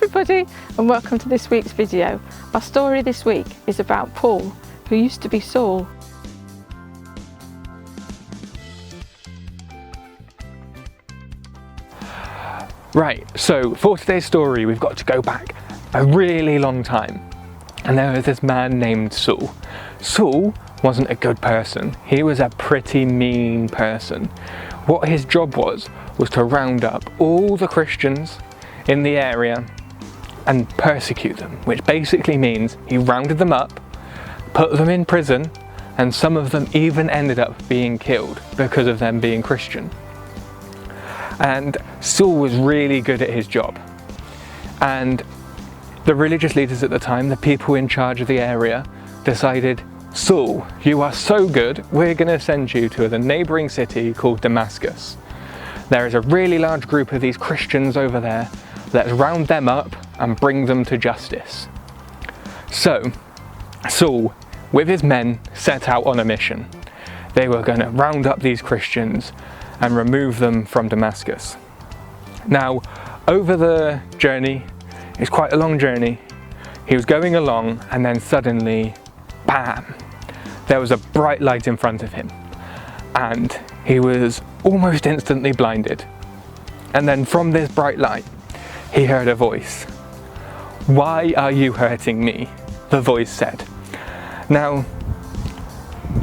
everybody, and welcome to this week's video. Our story this week is about Paul, who used to be Saul. Right, so for today's story we've got to go back a really long time, and there was this man named Saul. Saul wasn't a good person, he was a pretty mean person. What his job was to round up all the Christians in the area and persecute them, which basically means he rounded them up, put them in prison, and some of them even ended up being killed because of them being Christian. And Saul was really good at his job, and the religious leaders at the time, the people in charge of the area, decided, Saul, you are so good, we're going to send you to the neighbouring city called Damascus. There is a really large group of these Christians over there. Let's round them up and bring them to justice. So Saul, with his men, set out on a mission. They were going to round up these Christians and remove them from Damascus. Now, over the journey, it's quite a long journey, he was going along, and then suddenly, bam, there was a bright light in front of him, and he was almost instantly blinded. And then from this bright light, he heard a voice. "Why are you hurting me?" the voice said. Now,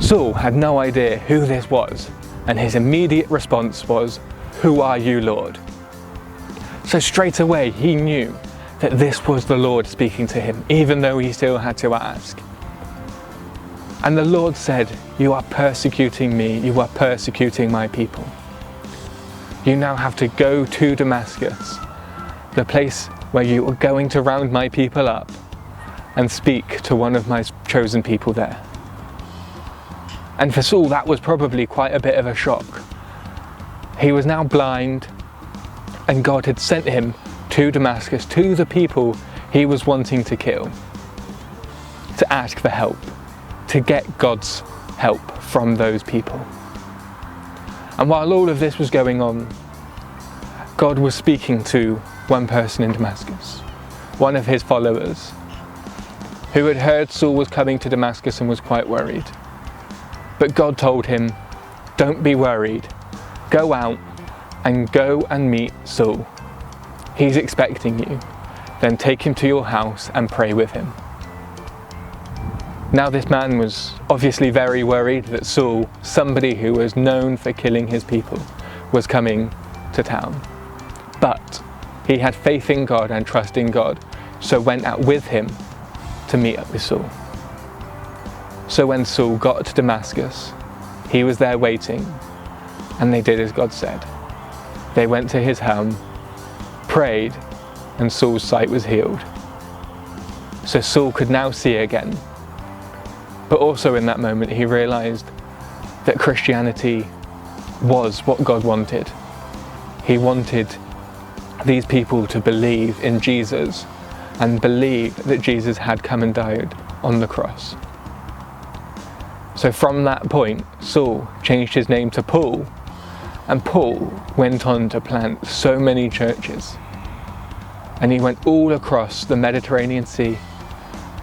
Saul had no idea who this was, and his immediate response was, "Who are you, Lord?" So straight away he knew that this was the Lord speaking to him, even though he still had to ask. And the Lord said, "You are persecuting me, you are persecuting my people. You now have to go to Damascus, the place where you are going to round my people up, and speak to one of my chosen people there." And for Saul, that was probably quite a bit of a shock. He was now blind, and God had sent him to Damascus, to the people he was wanting to kill, to ask for help, to get God's help from those people. And while all of this was going on, God was speaking to one person in Damascus, one of his followers, who had heard Saul was coming to Damascus and was quite worried. But God told him, "Don't be worried, go out and go and meet Saul. He's expecting you. Then take him to your house and pray with him." Now this man was obviously very worried that Saul, somebody who was known for killing his people, was coming to town. But he had faith in God and trust in God, so went out with him to meet up with Saul. So when Saul got to Damascus, he was there waiting, and they did as God said. They went to his home, prayed, and Saul's sight was healed. So Saul could now see again. But also in that moment he realised that Christianity was what God wanted. He wanted these people to believe in Jesus and believe that Jesus had come and died on the cross. So from that point, Saul changed his name to Paul, and Paul went on to plant so many churches. And he went all across the Mediterranean Sea,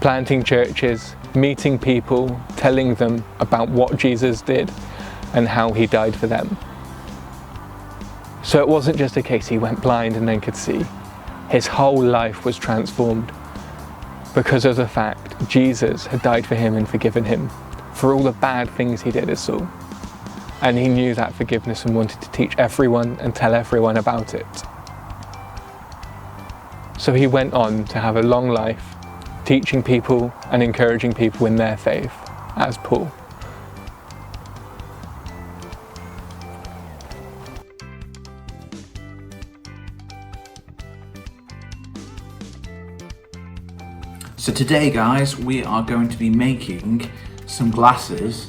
planting churches, meeting people, telling them about what Jesus did and how he died for them. So it wasn't just a case he went blind and then could see. His whole life was transformed because of the fact Jesus had died for him and forgiven him for all the bad things he did as Saul. And he knew that forgiveness and wanted to teach everyone and tell everyone about it. So he went on to have a long life, teaching people and encouraging people in their faith as Paul. So today, guys, we are going to be making some glasses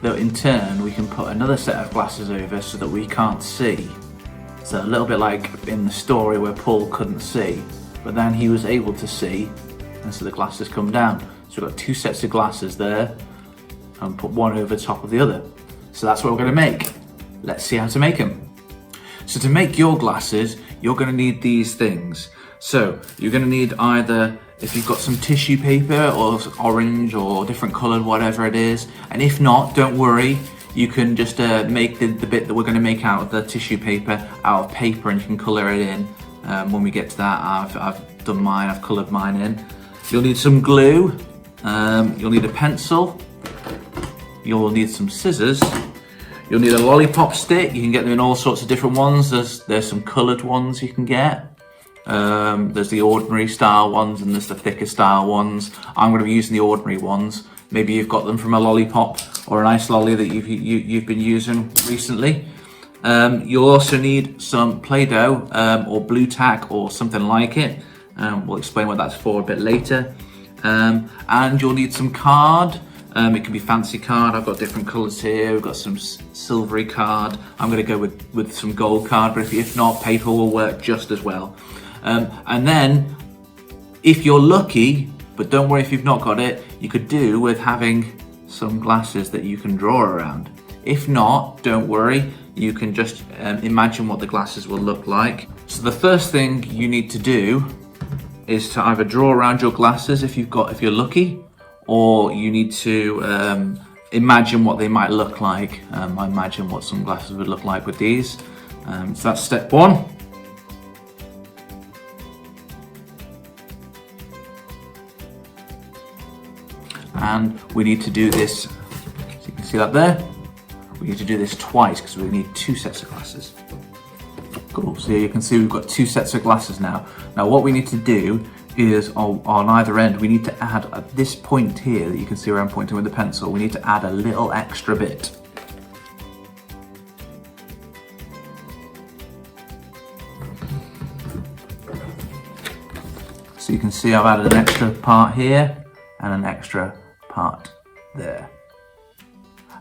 that in turn we can put another set of glasses over so that we can't see. So a little bit like in the story where Paul couldn't see, but then he was able to see, and so the glasses come down. So we've got two sets of glasses there and put one over top of the other. So that's what we're going to make. Let's see how to make them. So to make your glasses, you're going to need these things. So you're going to need either, if you've got some tissue paper or orange or different coloured, whatever it is, and if not, don't worry, you can just make the bit that we're going to make out of the tissue paper out of paper, and you can colour it in. When we get to that, I've done mine, I've coloured mine in. You'll need some glue, you'll need a pencil, you'll need some scissors, you'll need a lollipop stick. You can get them in all sorts of different ones. There's some coloured ones you can get. There's the ordinary style ones and there's the thicker style ones. I'm going to be using the ordinary ones. Maybe you've got them from a lollipop or an ice lolly that you've been using recently. You'll also need some Play-Doh or blue tack or something like it. We'll explain what that's for a bit later. And you'll need some card. It can be fancy card. I've got different colours here. We've got some silvery card. I'm going to go with some gold card, but if not, paper will work just as well. And then, if you're lucky, but don't worry if you've not got it, you could do with having some glasses that you can draw around. If not, don't worry, you can just imagine what the glasses will look like. So the first thing you need to do is to either draw around your glasses if you're lucky, or you need to imagine what they might look like. I imagine what some glasses would look like with these. So that's step one. And we need to do this, so you can see that there. We need to do this twice because we need 2 sets of glasses. Cool, so you can see we've got 2 sets of glasses now. Now what we need to do is on either end, we need to add at this point here that you can see where I'm pointing with the pencil, we need to add a little extra bit. So you can see I've added an extra part here and an extra part there.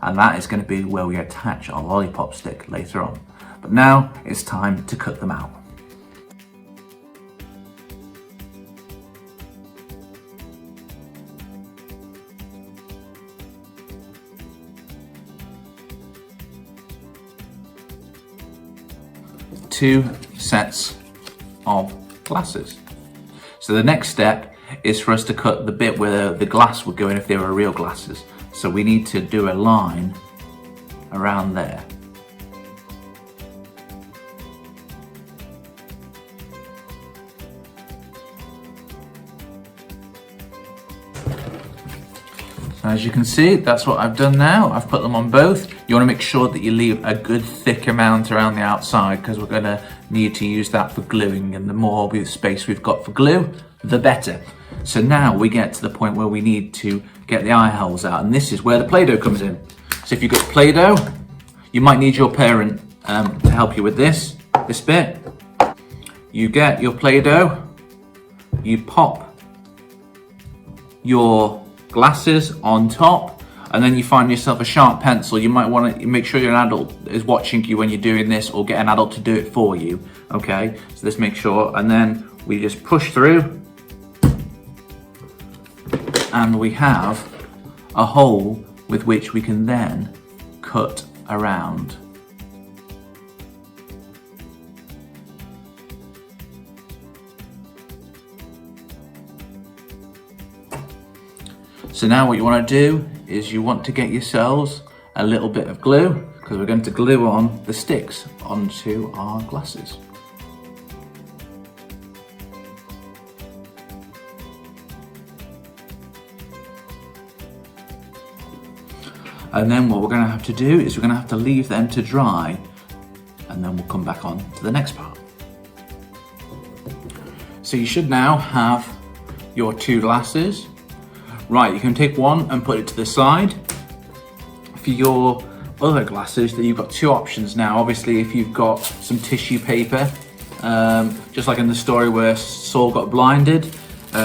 And that is going to be where we attach our lollipop stick later on. But now it's time to cut them out. Two sets of glasses. So the next step is for us to cut the bit where the glass would go in if they were real glasses. So we need to do a line around there. So as you can see, that's what I've done now. I've put them on both. You want to make sure that you leave a good thick amount around the outside because we're going to need to use that for gluing, and the more space we've got for glue, the better. So now we get to the point where we need to get the eye holes out, and this is where the Play-Doh comes in. So if you've got Play-Doh, you might need your parent to help you with this bit. You get your Play-Doh, you pop your glasses on top, and then you find yourself a sharp pencil. You might want to make sure an adult is watching you when you're doing this, or get an adult to do it for you. Okay, so let's make sure, and then we just push through, and we have a hole with which we can then cut around. So now what you want to do is you want to get yourselves a little bit of glue, because we're going to glue on the sticks onto our glasses. And then what we're going to have to do is we're going to have to leave them to dry, and then we'll come back on to the next part. So you should now have your 2 glasses. Right, you can take one and put it to the side. For your other glasses, you've got 2 options now. Obviously, if you've got some tissue paper, just like in the story where Saul got blinded,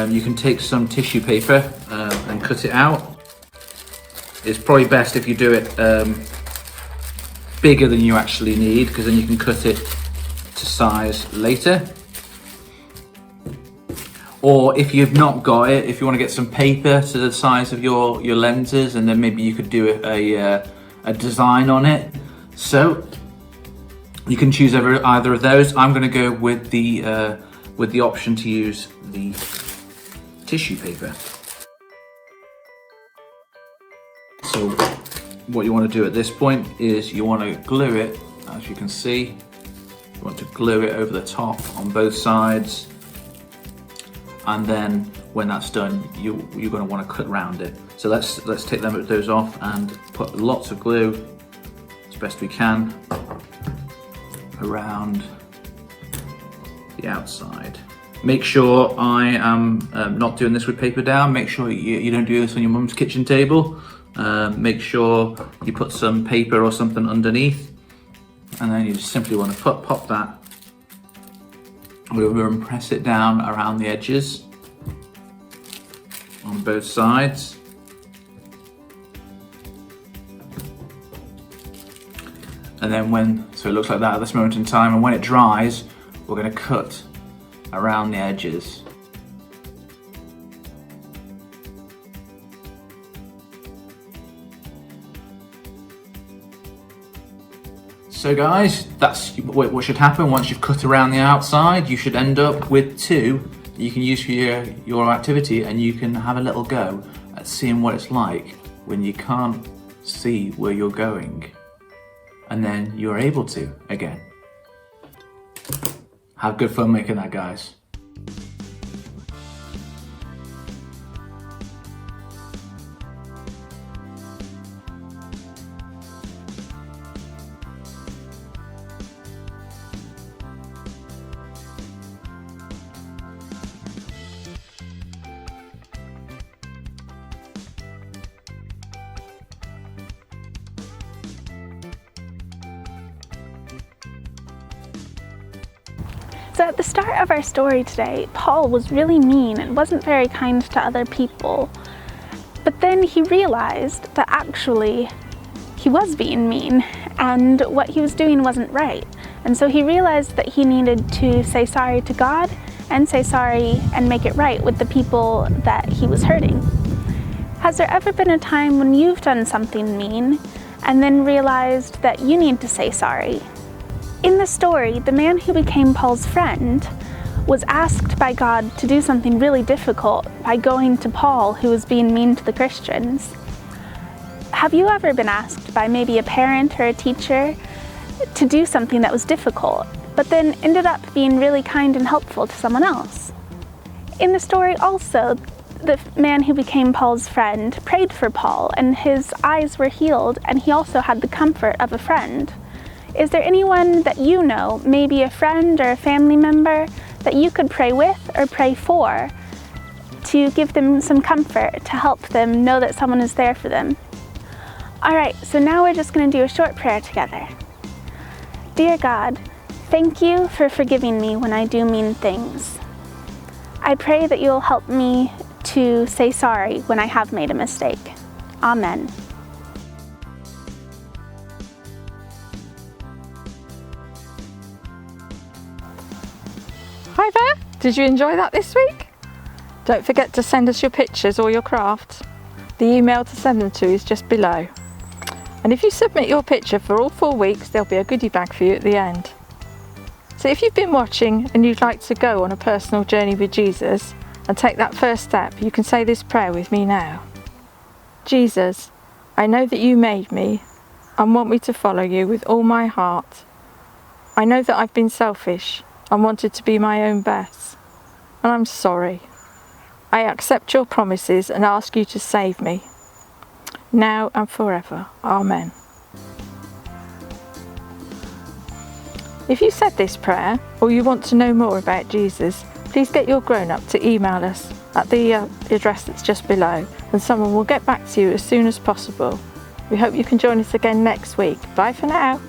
you can take some tissue paper and cut it out. It's probably best if you do it bigger than you actually need, because then you can cut it to size later. Or if you've not got it, if you want to get some paper to the size of your lenses, and then maybe you could do a design on it. So you can choose either of those. I'm going to go with the with the option to use the tissue paper. So what you want to do at this point is you want to glue it, as you can see. You want to glue it over the top on both sides, and then when that's done, you're going to want to cut around it. So let's take those off and put lots of glue as best we can around the outside. Make sure I am not doing this with paper down. Make sure you don't do this on your mum's kitchen table. Make sure you put some paper or something underneath, and then you just simply want to pop that over and press it down around the edges on both sides. And then so it looks like that at this moment in time, and when it dries, we're going to cut around the edges. So guys, that's what should happen. Once you've cut around the outside, you should end up with two that you can use for your activity, and you can have a little go at seeing what it's like when you can't see where you're going. And then you're able to again. Have good fun making that, guys. So at the start of our story today, Paul was really mean and wasn't very kind to other people. But then he realized that actually he was being mean and what he was doing wasn't right. And so he realized that he needed to say sorry to God and say sorry and make it right with the people that he was hurting. Has there ever been a time when you've done something mean and then realized that you need to say sorry? In the story, the man who became Paul's friend was asked by God to do something really difficult by going to Paul, who was being mean to the Christians. Have you ever been asked by maybe a parent or a teacher to do something that was difficult, but then ended up being really kind and helpful to someone else? In the story also, the man who became Paul's friend prayed for Paul, and his eyes were healed, and he also had the comfort of a friend. Is there anyone that you know, maybe a friend or a family member, that you could pray with or pray for to give them some comfort, to help them know that someone is there for them? All right, so now we're just going to do a short prayer together. Dear God, thank you for forgiving me when I do mean things. I pray that you'll help me to say sorry when I have made a mistake. Amen. Hi there, did you enjoy that this week? Don't forget to send us your pictures or your crafts. The email to send them to is just below. And if you submit your picture for all 4 weeks, there'll be a goodie bag for you at the end. So if you've been watching and you'd like to go on a personal journey with Jesus and take that first step, you can say this prayer with me now. Jesus, I know that you made me and want me to follow you with all my heart. I know that I've been selfish and wanted to be my own best, and I'm sorry. I accept your promises and ask you to save me, now and forever. Amen. If you said this prayer, or you want to know more about Jesus, please get your grown-up to email us at the address that's just below, and someone will get back to you as soon as possible. We hope you can join us again next week. Bye for now.